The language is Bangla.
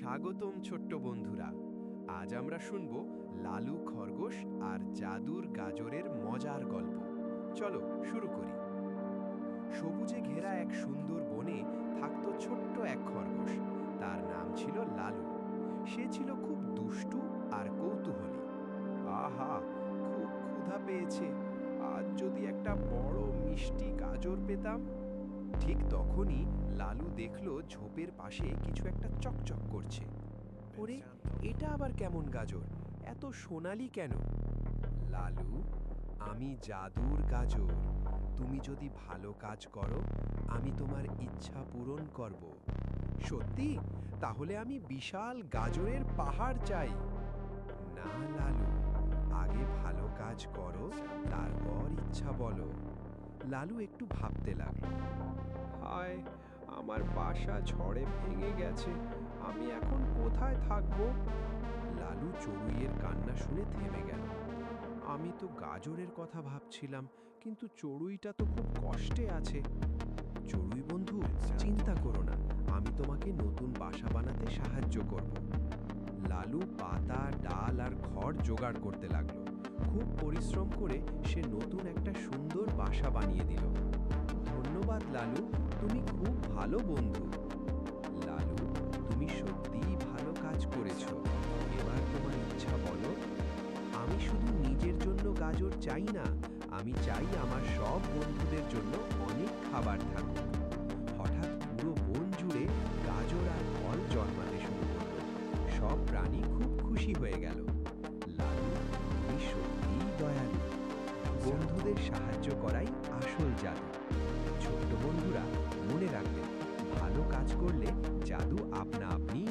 স্বাগতম ছোট্ট বন্ধুরা। আজ আমরা শুনব লালু খরগোশ আর জাদুর গাজরের মজার গল্প। চলো শুরু করি। সবুজে ঘেরা এক সুন্দর বনে থাকতো ছোট্ট এক খরগোশ। তার নাম ছিল লালু। সে ছিল খুব দুষ্টু আর কৌতূহলী। আহা, খুব ক্ষুধা পেয়েছে, আজ যদি একটা বড় মিষ্টি গাজর পেতাম। ঠিক তখনই লালু দেখল ঝোপের পাশে কিছু একটা চকচক করছে। ওরে, এটা আবার কেমন গাজর, এত সোনালি কেন? লালু, আমি জাদুর গাজর। তুমি যদি ভালো কাজ করো, আমি তোমার ইচ্ছা পূরণ করব। সত্যি? তাহলে আমি বিশাল গাজরের পাহাড় চাই। না লালু, আগে ভালো কাজ করো, তারপর ইচ্ছা বলো। লালু একটু ভাবতে লাগলো। হায়, আমার বাসা ঝড়ে ভেঙে গেছে, আমি এখন কোথায় থাকব? লালু চড়ুইয়ের কান্না শুনে থেমে গেল। আমি তো গাজরের কথা ভাবছিলাম, কিন্তু চড়ুইটা তো খুব কষ্টে আছে। চড়ুই বন্ধু, চিন্তা করো না, আমি তোমাকে নতুন বাসা বানাতে সাহায্য করব। লালু পাতা, ডাল আর খড় জোগাড় করতে লাগলো। খুব পরিশ্রম করে সে নতুন একটা সুন্দর বাসা বানিয়ে দিল। ধন্যবাদ লালু, তুমি খুব ভালো বন্ধু। লালু, তুমি সত্যিই ভালো কাজ করেছো। এবার তোমার ইচ্ছা বলো। আমি শুধু নিজের জন্য গাজর চাই না, আমি চাই আমার সব বন্ধুদের জন্য অনেক খাবার থাকুক। হঠাৎ পুরো বন জুড়ে গাজর আর ফল জন্মাতে শুরু করলো। সব প্রাণী খুব খুশি হয়ে গেল। লালু, তুমি সত্যিই দয়ালু। বন্ধুদের সাহায্য করাই আসল জাদু। ছোট্ট বন্ধুরা, মনে রাখবেন, ভালো কাজ করলে জাদু আপনা আপনি